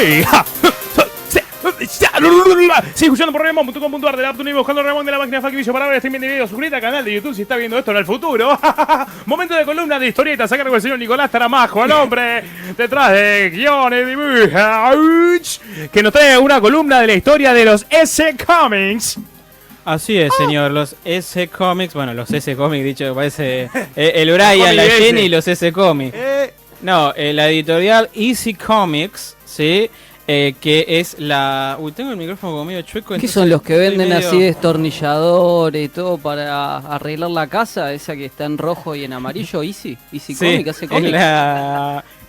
Sí. Sí, escuchando por Remon.com.ar de la Aptuni, buscando Remon de la máquina Faquibillo para ver streaming de videos. Suscríbete al canal de YouTube si está viendo esto en el futuro. Momento de columna de historietas a cargo del señor Nicolás Taramajo, el hombre detrás de guiones, dibujos, que nos trae una columna de la historia de los S-Comics. Así es, señor, los S-Comics, bueno, los S-Comics, dicho que parece el Brian, la Jenny y los S-Comics. No, la editorial Easy Comics, ¿sí? Que es la... Uy, tengo el micrófono como medio chueco. ¿Qué son los que venden así destornilladores y todo para arreglar la casa? Esa que está en rojo y en amarillo, Easy Comics, hace cómics.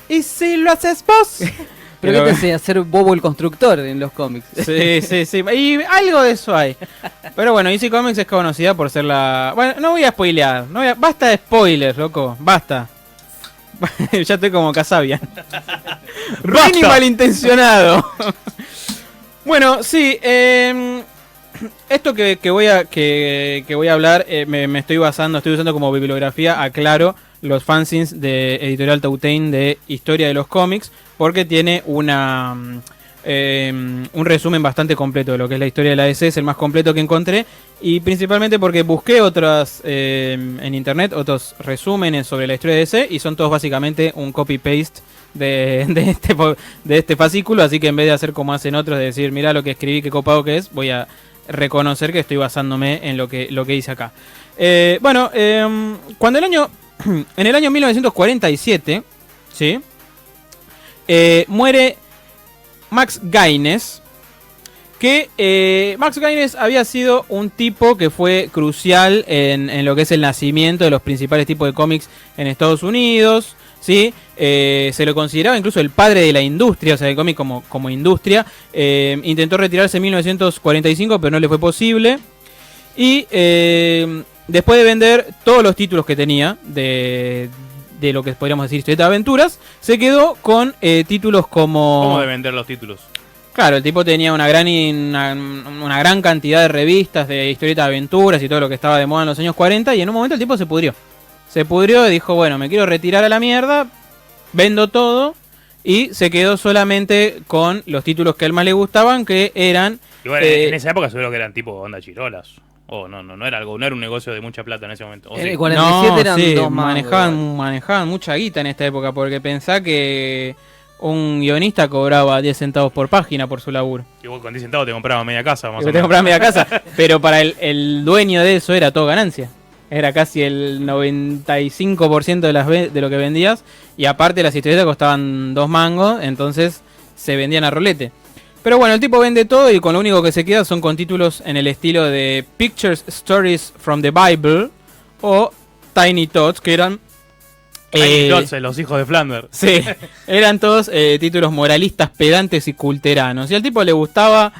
Easy lo haces vos. ¿Pero qué te hace hacer Bobo el constructor en los cómics? Sí. Y algo de eso hay. Pero bueno, Easy Comics es conocida por ser la... Bueno, no voy a spoilear. Basta de spoilers, loco. Basta. Ya estoy como Casabian. Ruin y malintencionado. Bueno, sí. Esto que voy a hablar me estoy usando como bibliografía, aclaro, los fanzines de Editorial Tautain de Historia de los Cómics, porque tiene un resumen bastante completo de lo que es la historia de la DC, es el más completo que encontré, y principalmente porque busqué otras en internet, otros resúmenes sobre la historia de DC, y son todos básicamente un copy-paste de este fascículo, así que en vez de hacer como hacen otros, de decir, mirá lo que escribí, qué copado que es, voy a reconocer que estoy basándome en lo que hice acá. Cuando en el año 1947, ¿sí? Muere Max Gaines, que Max Gaines había sido un tipo que fue crucial en lo que es el nacimiento de los principales tipos de cómics en Estados Unidos, ¿sí? Se lo consideraba incluso el padre de la industria, o sea, del cómic como industria. Intentó retirarse en 1945, pero no le fue posible. Y después de vender todos los títulos que tenía de lo que podríamos decir historieta de aventuras, se quedó con títulos como... ¿Cómo de vender los títulos? Claro, el tipo tenía una gran cantidad de revistas de historietas de aventuras y todo lo que estaba de moda en los años 40, y en un momento el tipo se pudrió. Se pudrió y dijo, bueno, me quiero retirar a la mierda, vendo todo, y se quedó solamente con los títulos que a él más le gustaban, que eran... Igual en esa época seguro que eran tipo onda chirolas. No era un negocio de mucha plata en ese momento. En el 47 eran dos manejaban mucha guita en esta época, porque pensá que un guionista cobraba 10 centavos por página por su laburo. Y vos con 10 centavos te comprabas media casa, más o menos. Te comprabas media casa, pero para el dueño de eso era todo ganancia. Era casi el 95% de lo que vendías, y aparte las historietas costaban 2 mangos, entonces se vendían a rolete. Pero bueno, el tipo vende todo y con lo único que se queda son con títulos en el estilo de Pictures, Stories from the Bible o Tiny Tots, que eran... Tiny Tots, los hijos de Flanders. Sí, eran todos títulos moralistas, pedantes y culteranos. Y al tipo le gustaba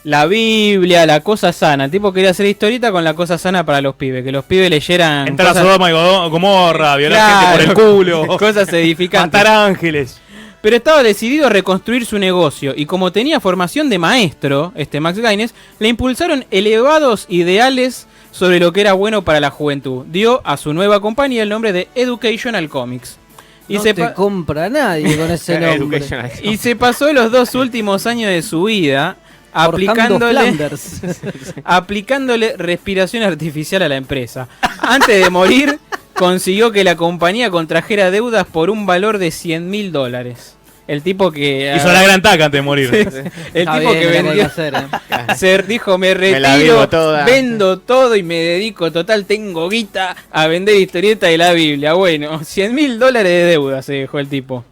la Biblia, la cosa sana. El tipo quería hacer historieta con la cosa sana para los pibes, que los pibes leyeran... Entrar a Sodoma y Gomorra, violar gente por el culo. Cosas edificantes. Matar ángeles. Pero estaba decidido a reconstruir su negocio, y como tenía formación de maestro, Max Gaines, le impulsaron elevados ideales sobre lo que era bueno para la juventud. Dio a su nueva compañía el nombre de Educational Comics. Y no te compra nadie con ese nombre. Y se pasó los 2 últimos años de su vida aplicándole respiración artificial a la empresa. Antes de morir, consiguió que la compañía contrajera deudas por un valor de $100.000. El tipo que... hizo la gran taca antes de morir. Sí. El tipo que vendió... Se dijo, me retiro, vendo todo y me dedico, total, tengo guita a vender historieta de la Biblia. Bueno, $100.000 de deuda se dejó el tipo.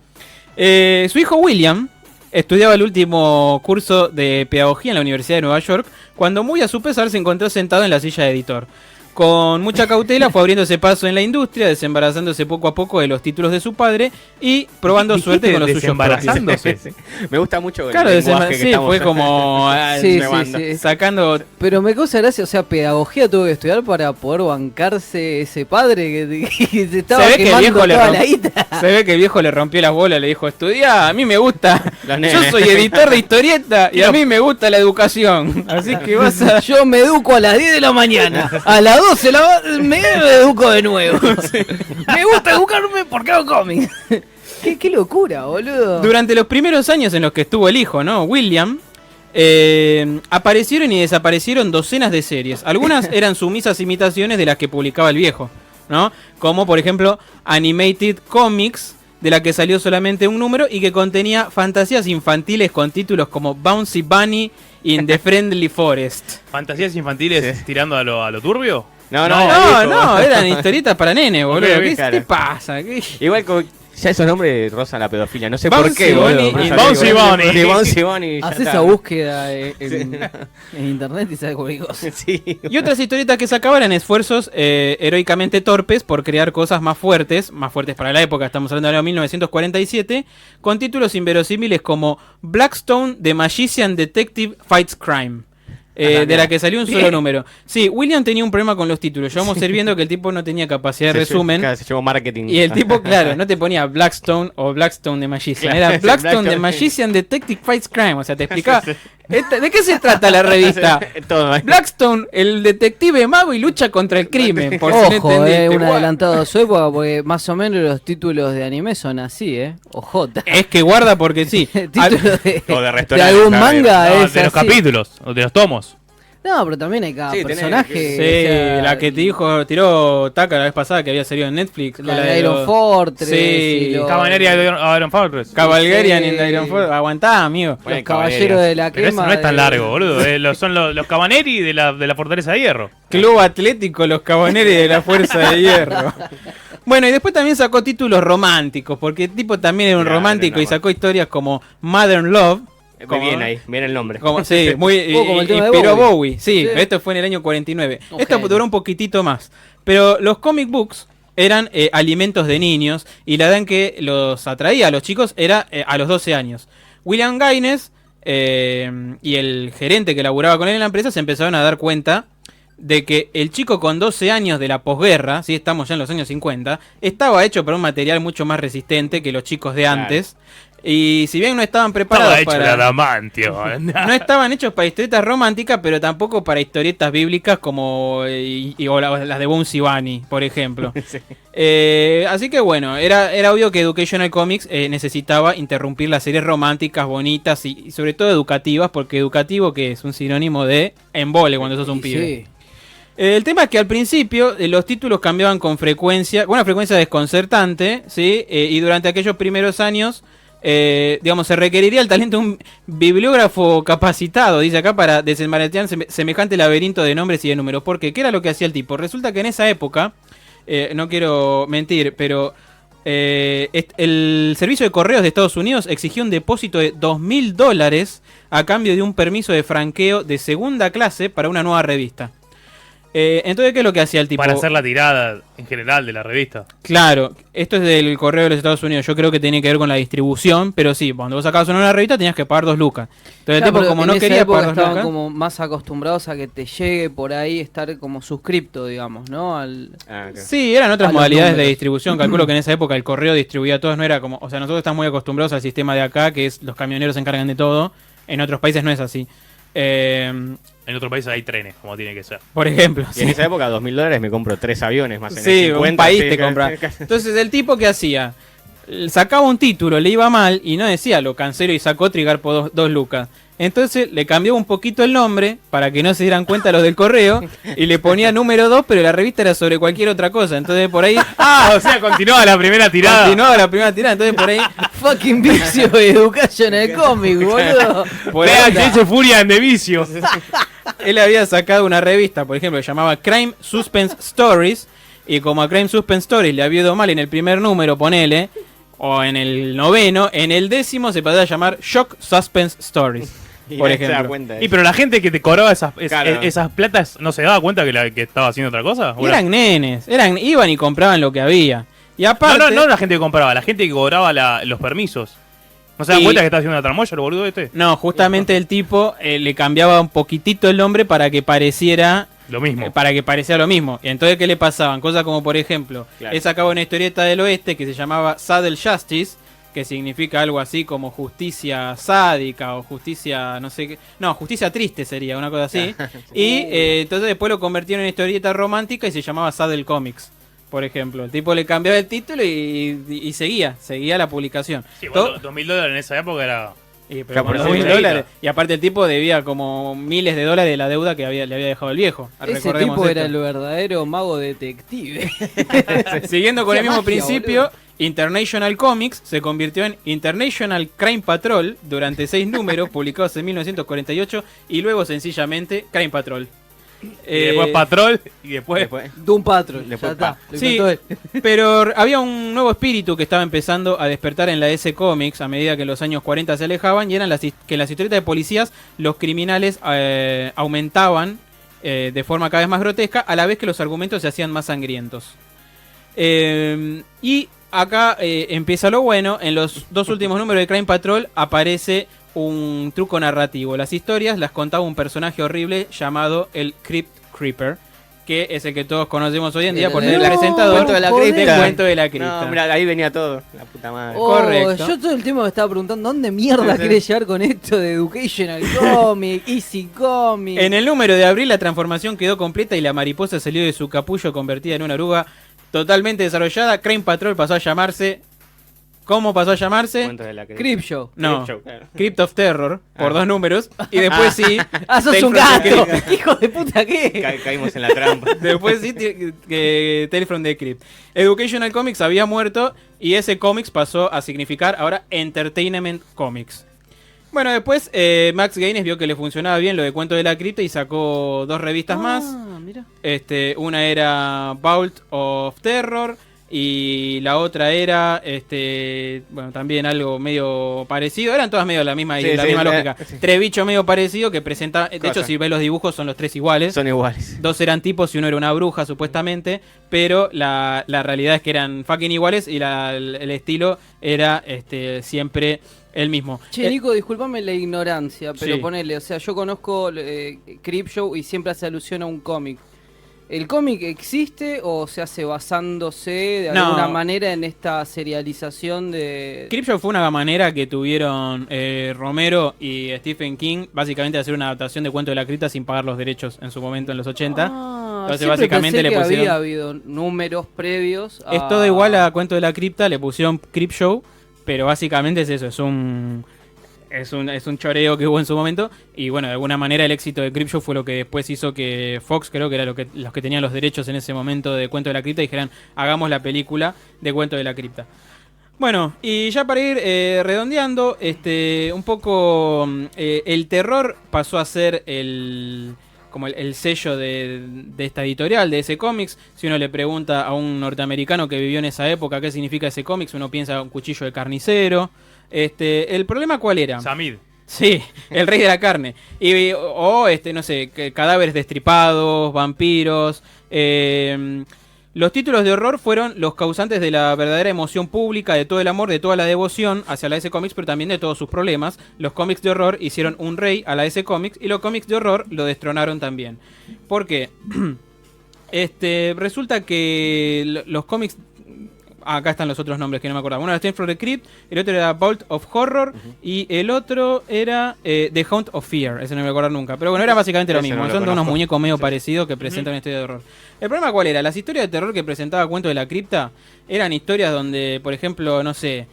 Su hijo William estudiaba el último curso de pedagogía en la Universidad de Nueva York, cuando muy a su pesar se encontró sentado en la silla de editor. Con mucha cautela fue abriéndose paso en la industria, desembarazándose poco a poco de los títulos de su padre y probando suerte con los suyos propios. Me gusta mucho el lenguaje que estamos... fue como sí. sacando... Pero me causa gracia, o sea, pedagogía tuvo que estudiar para poder bancarse ese padre que se estaba quemando toda la guita. Se ve que el viejo le rompió las bolas, le dijo, estudiá, a mí me gusta, yo soy editor de historieta y a mí me gusta la educación, así que vas a... Yo me educo a las 10 de la mañana, a las 12 me educo de nuevo. Sí. Me gusta educarme porque hago cómics. qué locura, boludo. Durante los primeros años en los que estuvo el hijo, ¿no? William, aparecieron y desaparecieron docenas de series. Algunas eran sumisas imitaciones de las que publicaba el viejo, ¿no? Como por ejemplo Animated Comics, de la que salió solamente un número y que contenía fantasías infantiles con títulos como Bouncy Bunny in the Friendly Forest. ¿Fantasías infantiles tirando a lo turbio? No, eran historietas para nene, boludo. ¿Qué claro. te pasa? Igual como ya esos nombres rozan la pedofilia, no sé Bouncy por qué, Bunny boludo. y Bouncy Bunny. Sí, Bouncy Bunny. ya Haces está. esa búsqueda en internet y sabes cualquier cosa. Sí. Y otras historietas que sacaban eran esfuerzos heroicamente torpes por crear cosas más fuertes para la época, estamos hablando del año 1947, con títulos inverosímiles como Blackstone, The Magician Detective Fights Crime. De la que salió un solo número. Sí, William tenía un problema con los títulos. Ya vamos a ir viendo que el tipo no tenía capacidad de resumen. Claro, se llamó marketing. Y el tipo, claro, no te ponía Blackstone o Blackstone the Magician. Claro, Era sí, Blackstone the Blackstone. Magician Detective Fights Crime. O sea, te explicaba. ¿De qué se trata la revista? Todo. Blackstone, el detective mago y lucha contra el crimen. Por si no Ojo, entendiste. un Guau. adelantado a su época, porque más o menos los títulos de anime son así, Ojota. Es que guarda porque sí. Título de, O de de restaurante, algún claro. manga No, es de los así. capítulos, o de los tomos. No, pero también hay cada Sí, tenés personaje. que- Sí, o sea, la que te dijo, tiró Taka la vez pasada que había salido en Netflix. La con de Iron los- Fortress. Sí, y los, Caballería de Iron Fortress. Cabalgarian Sí. en Iron Force. Aguantá, amigo. los Bueno, caballeros de la Pero ese quema. no es tan de- largo, boludo. Son los Cabaneri de la Fortaleza de Hierro. Club Atlético Los Caboneros de la Fuerza de Hierro. Bueno, y después también sacó títulos románticos, porque el tipo también era un Claro, romántico y normal. sacó historias como Modern Love. Muy bien ahí, bien el nombre. Sí, muy Como el tema de inspiró Bowie. Bowie. Sí, Sí. esto fue en el año 49. Un Esto genio. duró un poquitito más. Pero los comic books eran alimentos de niños y la edad en que los atraía a los chicos era a los 12 años. William Gaines y el gerente que laburaba con él en la empresa se empezaron a dar cuenta de que el chico con 12 años de la posguerra, si estamos ya en los años 50, estaba hecho para un material mucho más resistente que los chicos de Claro. antes. Y si bien no estaban preparados Estaba hecho para... de adamantio. No estaban hechos para historietas románticas, pero tampoco para historietas bíblicas como o las de Bouncy Bunny, por ejemplo. Sí. Así que bueno, era obvio que Educational Comics necesitaba interrumpir las series románticas, bonitas y sobre todo educativas, porque educativo que es un sinónimo de embole cuando sos un Y pibe. sí. El tema es que al principio los títulos cambiaban con una frecuencia desconcertante, ¿sí? Y durante aquellos primeros años, digamos, se requeriría el talento de un bibliógrafo capacitado, dice acá, para desenmarañar semejante laberinto de nombres y de números. ¿Por qué? ¿Qué era lo que hacía el tipo? Resulta que en esa época, no quiero mentir, pero el servicio de correos de Estados Unidos exigió un depósito de $2.000 a cambio de un permiso de franqueo de segunda clase para una nueva revista. Entonces, ¿qué es lo que hacía el tipo? Para hacer la tirada en general de la revista. Claro, esto es del correo de los Estados Unidos. Yo creo que tiene que ver con la distribución, pero sí, cuando vos sacabas una nueva revista tenías que pagar 2 lucas. Entonces Claro, el tipo, pero como en no esa quería época pagar 2 estaban lucas, como más acostumbrados a que te llegue por ahí, estar como suscripto, digamos, ¿no? Ah, ok. sí, eran otras a los modalidades de números. distribución. Calculo que en esa época el correo distribuía todo, no era como, o sea, nosotros estamos muy acostumbrados al sistema de acá, que es los camioneros se encargan de todo. En otros países no es así. En otro país hay trenes, como tiene que ser. Por ejemplo, Y en esa época, $2.000 me compro 3 aviones más en el sí, 50, un país sí, te claro. compra. Entonces el tipo que hacía, sacaba un título, le iba mal y no decía lo cancelo y sacó Trigar por 2 lucas. Entonces le cambió un poquito el nombre para que no se dieran cuenta los del correo y le ponía número 2, pero la revista era sobre cualquier otra cosa. Entonces por ahí Ah, o sea, continuaba la primera tirada. continuaba la primera tirada. Entonces por ahí Fucking vicio de educación en el cómic, boludo. por ahí VHS Furia en de vicio. él había sacado una revista, por ejemplo, que llamaba Crime Suspense Stories. Y como a Crime Suspense Stories le había ido mal en el primer número, ponele, o en el 9º, en el 10º se pasó a llamar Shock Suspense Stories. Y Por nadie se da ejemplo. cuenta de Y eso. pero la gente que te cobraba Claro. esas platas no se daba cuenta que estaba haciendo otra cosa. Y eran nenes, iban y compraban lo que había. Y aparte, No la gente que compraba, la gente que cobraba los permisos. ¿No se dan Y- cuenta que está haciendo una tramoya el boludo este? no, justamente el tipo le cambiaba un poquitito el nombre para que pareciera Lo mismo. lo mismo. Y entonces, ¿qué le pasaban? Cosas como, por ejemplo, Claro. él sacaba una historieta del oeste que se llamaba Saddle Justice, que significa algo así como justicia sádica o justicia, no sé qué. No, justicia triste sería, una cosa así. Y entonces después lo convirtieron en historieta romántica y se llamaba Saddle Comics. por ejemplo. El tipo le cambiaba el título y seguía la publicación. Sí, bueno, $2.000 en esa época era... Pero por sí, $2.000. Y aparte el tipo debía como miles de dólares de la deuda que le había dejado el viejo. Ese tipo era el verdadero mago detective. Siguiendo con el mismo magia, principio, boludo. International Comics se convirtió en International Crime Patrol durante 6 números publicados en 1948 y luego sencillamente Crime Patrol. Y después Patrol y después... Doom Patrol. Después Ya está, lo Sí, inventó él. pero había un nuevo espíritu que estaba empezando a despertar en la DC Comics a medida que los años 40 se alejaban y eran que en las historietas de policías los criminales aumentaban de forma cada vez más grotesca a la vez que los argumentos se hacían más sangrientos. Y acá empieza lo bueno. En los 2 últimos números de Crime Patrol aparece un truco narrativo. Las historias las contaba un personaje horrible llamado el Crypt Creeper, que es el que todos conocemos hoy en día por ser el presentador Cuento de la Joder. cripta. Cuento de la cripta. No, mira, ahí venía todo. La puta madre. Correcto. Yo todo el tiempo me estaba preguntando ¿dónde mierda querés llegar con esto de Educational Comic, Easy Comic? En el número de abril la transformación quedó completa y la mariposa salió de su capullo convertida en una oruga totalmente desarrollada. Crime Patrol pasó a llamarse... ¿Cómo pasó a llamarse? Cuento de la cripta. Creepshow. No, Creepshow, claro. Crypt of Terror, por 2 números. Y después sí... ¡Ah, sos Tales un from the gato! Crypt. ¡Hijo de puta qué! Caímos en la trampa. Después sí, Tales from the Crypt. Educational Comics había muerto y ese Comics pasó a significar ahora Entertainment Comics. Bueno, después Max Gaines vio que le funcionaba bien lo de Cuento de la Cripta y sacó 2 revistas más. Mira. Una era Vault of Terror y la otra era bueno, también algo medio parecido. Eran todas medio la misma lógica. Sí. 3 bichos medio parecidos que presenta. De hecho, Cosa. si ves los dibujos son los 3 iguales. Son iguales. 2 eran tipos y uno era una bruja, supuestamente. Pero la realidad es que eran fucking iguales y el estilo era siempre el mismo. Che, Nico, discúlpame la ignorancia, pero Sí. ponele, o sea, yo conozco Creepshow y siempre hace alusión a un cómic. ¿El cómic existe o se hace basándose de No. alguna manera en esta serialización de... Creepshow fue una manera que tuvieron Romero y Stephen King, básicamente de hacer una adaptación de Cuento de la Cripta sin pagar los derechos en su momento en los 80. Entonces siempre básicamente pensé le que pusieron... había habido números previos a... Es todo igual a Cuento de la Cripta, le pusieron Creepshow, pero básicamente es eso, es un choreo que hubo en su momento. Y bueno, de alguna manera el éxito de Creepshow fue lo que después hizo que Fox, creo que era los que tenían los derechos en ese momento de Cuento de la Cripta, dijeran, hagamos la película de Cuento de la Cripta. Bueno, y ya para ir redondeando, un poco el terror pasó a ser como el sello de esta editorial, de ese cómics. Si uno le pregunta a un norteamericano que vivió en esa época qué significa ese cómics, uno piensa un cuchillo de carnicero. ¿El problema cuál era? Samid. Sí, el rey de la carne. No sé, cadáveres destripados, vampiros. Los títulos de horror fueron los causantes de la verdadera emoción pública, de todo el amor, de toda la devoción hacia la DC Comics, pero también de todos sus problemas. Los cómics de horror hicieron un rey a la DC Comics y los cómics de horror lo destronaron también. ¿Por qué? Resulta que los cómics... Acá están los otros nombres que no me acordaba. Uno era Tales from the Crypt, el otro era Vault of Horror y el otro era The Haunt of Fear. Ese no me voy a acordar nunca. Pero bueno, era básicamente lo Ese mismo. no lo Son unos conozco. muñecos medio parecidos que presentan una historia de horror. ¿El problema cuál era? Las historias de terror que presentaba Cuento de la Cripta eran historias donde, por ejemplo, no sé...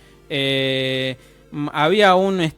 había un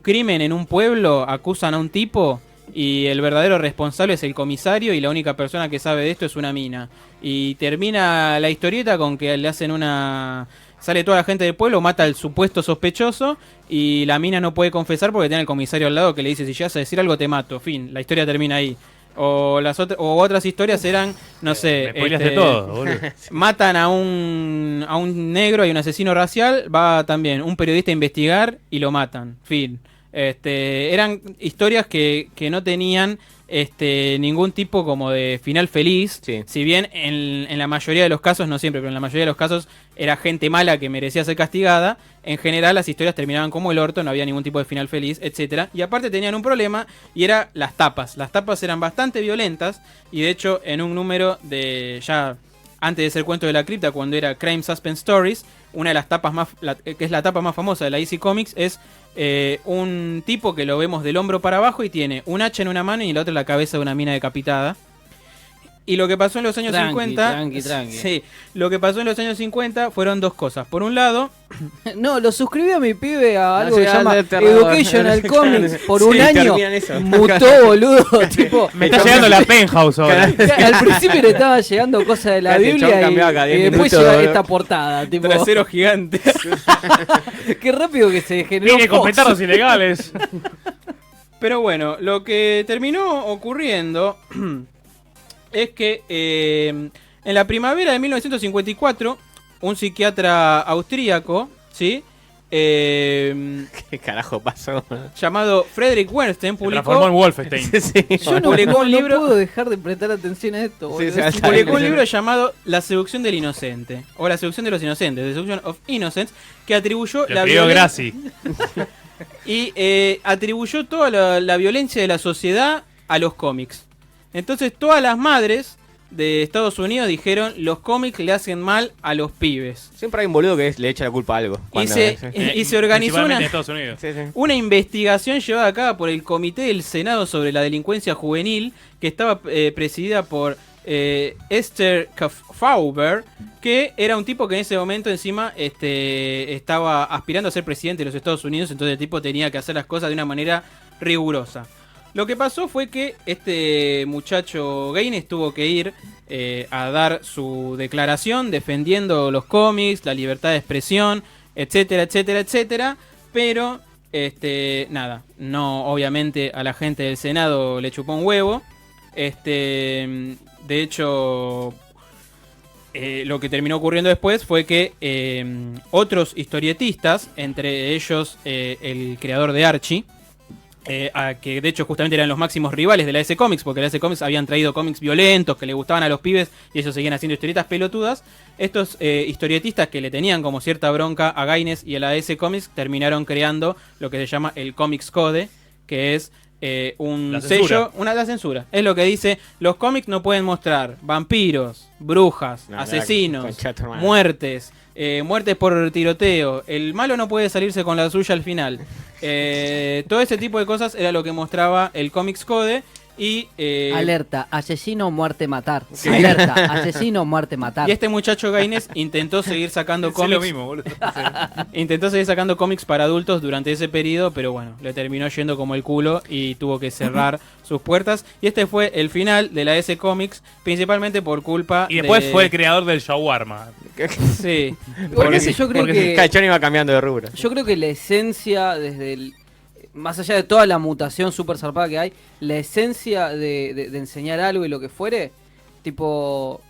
crimen en un pueblo, acusan a un tipo y el verdadero responsable es el comisario y la única persona que sabe de esto es una mina. Y termina la historieta con que le hacen una... Sale toda la gente del pueblo, mata al supuesto sospechoso y la mina no puede confesar porque tiene el comisario al lado que le dice si llegas a decir algo te mato. Fin, la historia termina ahí. O otras historias eran, no sé... Me spoileaste todo, boludo. Matan a un negro y un asesino racial, va también un periodista a investigar y lo matan. Fin. Eran historias que no tenían ningún tipo como de final feliz. Sí. Si bien en la mayoría de los casos, no siempre, pero en la mayoría de los casos era gente mala que merecía ser castigada. En general las historias terminaban como el orto, no había ningún tipo de final feliz, etcétera. Y aparte tenían un problema y era las tapas. Las tapas eran bastante violentas y de hecho en un número de ya antes de ser Cuento de la Cripta, cuando era Crime Suspense Stories, una de las tapas que es la tapa más famosa de la DC Comics es un tipo que lo vemos del hombro para abajo y tiene un hacha en una mano y en la otra la cabeza de una mina decapitada. Y lo que pasó en los años Tranqui, 50... tranqui. Sí, lo que pasó en los años 50 fueron dos cosas. Por un lado... No, lo suscribí a mi pibe a algo que se Nacional llama de Terror. Educational Comics por un Sí, año. terminan eso. Mutó, boludo. Tipo, Me está llegando la penthouse ahora. al principio le estaba llegando cosas de la Casi el chabón Biblia cambiaba cada y 10 después minutos, llega boludo. esta portada. Tipo, Trasero gigante. qué rápido que se generó. Viene con Fox. petardos ilegales. Pero bueno, lo que terminó ocurriendo es que en la primavera de 1954, un psiquiatra austríaco, ¿sí? ¿Qué carajo pasó? Llamado Frederick Wernstein Se transformó en publicó, Wolfenstein. Sí. Yo no, Publicó un no libro- puedo dejar de prestar atención a esto. Sí, boludo. sí, Es está publicó un increíble. libro llamado La seducción del inocente, o La seducción de los inocentes, The Seduction of Innocence, que atribuyó Lo la pidió violencia Graci. y atribuyó toda la violencia de la sociedad a los cómics. Entonces todas las madres de Estados Unidos dijeron los cómics le hacen mal a los pibes. Siempre hay un boludo que le echa la culpa a algo. cuando- Y se organizó Principalmente una, en Estados Unidos. Sí, sí. una investigación llevada a cabo por el Comité del Senado sobre la Delincuencia Juvenil, que estaba presidida por Esther Fauber, que era un tipo que en ese momento encima estaba aspirando a ser presidente de los Estados Unidos, entonces el tipo tenía que hacer las cosas de una manera rigurosa. Lo que pasó fue que este muchacho Gaines tuvo que ir a dar su declaración defendiendo los cómics, la libertad de expresión, etcétera, etcétera, etcétera, pero nada, no, obviamente a la gente del Senado le chupó un huevo. De hecho, lo que terminó ocurriendo después fue que otros historietistas, entre ellos el creador de Archie, que de hecho justamente eran los máximos rivales de la S Comics, porque la S Comics habían traído cómics violentos que le gustaban a los pibes y ellos seguían haciendo historietas pelotudas. Estos historietistas que le tenían como cierta bronca a Gaines y a la S Comics terminaron creando lo que se llama el Comics Code, que es un La censura. sello, la censura. Es lo que dice, los cómics no pueden mostrar vampiros, brujas, No, asesinos, concha tu madre. muertes, muertes por tiroteo. El malo no puede salirse con la suya al final. Todo ese tipo de cosas era lo que mostraba el Comics Code y Alerta, asesino, muerte, matar. Alerta, asesino, muerte, matar. y este muchacho Gaines intentó seguir sacando Es cómics. lo mismo, boludo. Intentó seguir sacando cómics para adultos durante ese periodo, pero bueno, le terminó yendo como el culo y tuvo que cerrar sus puertas. Y este fue el final de la S Comics, principalmente por culpa Y después de... fue el creador del shawarma. Sí. Porque yo creo que Cachón iba cambiando de rubro. yo creo que la esencia desde el más allá de toda la mutación súper zarpada que hay, la esencia de enseñar algo y lo que fuere, tipo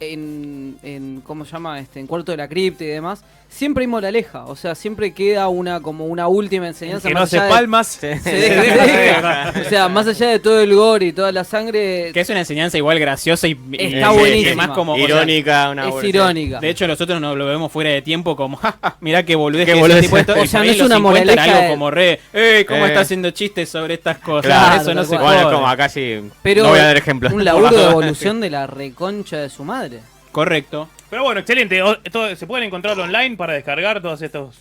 en ¿cómo se llama? En Cuarto de la Cripta y demás, siempre hay moraleja, o sea, siempre queda como una última enseñanza Que no más se allá de- palmas. se deja. O sea, más allá de todo el gore y toda la sangre, Que es una enseñanza igual graciosa y Está buenísima. más como o sea, Irónica, una es bolsa. irónica. de hecho, nosotros nos lo vemos fuera de tiempo como, jaja, mirá qué boludez Qué que es boludez. ese tipo de esto. O Y sea, por no ahí es en una los 50 era moraleja algo de- como ¿cómo está haciendo chistes sobre estas cosas? Claro, Eso no tal se cual. Bueno, es puede. como acá sí. pero no voy a dar ejemplos. un laburo de evolución de la reconcha de su madre. Correcto. Pero bueno, excelente. Se pueden encontrar online para descargar todos estos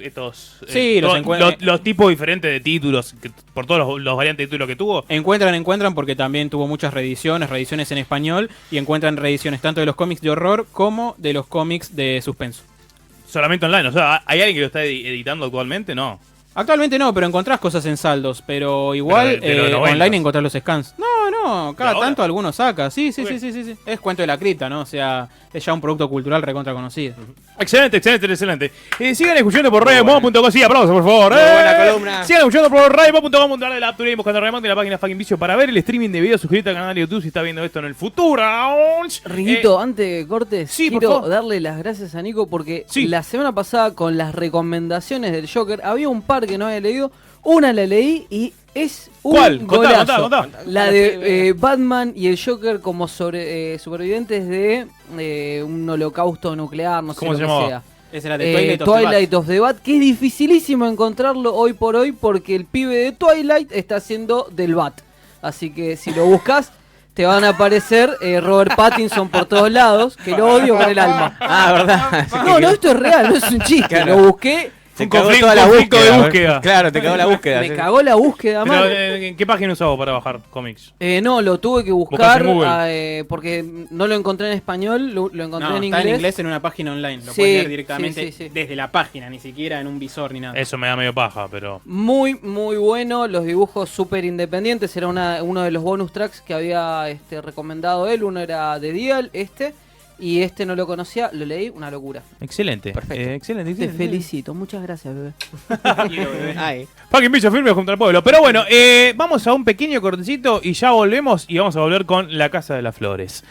Sí, los encuentran- los tipos diferentes de títulos, por todos los variantes de títulos que tuvo. Encuentran porque también tuvo muchas reediciones en español y encuentran reediciones tanto de los cómics de horror como de los cómics de suspenso. Solamente online. O sea, ¿hay alguien que lo está editando actualmente? No. Actualmente no, pero encontrás cosas en saldos, pero igual Pero de 90s. online encontrás los scans. No, cada ¿De ahora? tanto algunos saca. Sí. Ok. Es cuento de la cripta, ¿no? O sea, es ya un producto cultural recontra conocido. Excelente. Sigan escuchando por radiomob.com. Sí, aplausos, por favor. Muy buena columna. Sigan escuchando por radiomob.com. Darle la Apture y buscando Raymond de la página Fucking Vicio para ver el streaming de videos. Suscríbete al canal de YouTube si está viendo esto en el futuro. Riguito, antes de cortes, sí, por quiero favor. darle las gracias a Nico porque Sí. la semana pasada con las recomendaciones del Joker había un par que no había leído. Una la leí y es un ¿Cuál? Contá, golazo. contá. La de Batman y el Joker como supervivientes de un holocausto nuclear, no sé ¿Cómo lo se que llamaba? sea. Ese era de Twilight of the Twilight of the Bat, que es dificilísimo encontrarlo hoy por hoy porque el pibe de Twilight está haciendo del Bat. Así que si lo buscas, te van a aparecer Robert Pattinson por todos lados, que lo odio con el alma. Ah, ¿verdad? No, esto es real, no es un chiste. Claro. Lo busqué Te Un cagó conflicto, toda la conflicto de búsqueda. búsqueda. Claro, te cagó la búsqueda. Me sí. cagó la búsqueda Pero, mal. ¿en qué página usabas para bajar cómics? No, lo tuve que ¿Buscas buscar en Google? porque no lo encontré en español, lo encontré No, en está inglés. en inglés en una página online. Lo Sí, puedes leer directamente sí, sí, sí. desde la página, ni siquiera en un visor ni nada. Eso me da medio paja, pero... Muy, muy bueno, los dibujos súper independientes, era uno de los bonus tracks que había recomendado él, uno era de Dial, y no lo conocía, lo leí, una locura. Excelente. Perfecto. Excelente, Te excelente. felicito, muchas gracias, bebé. Ay. Fucking bicho firme contra el pueblo. Pero bueno, vamos a un pequeño cortecito y ya volvemos y vamos a volver con La Casa de las Flores.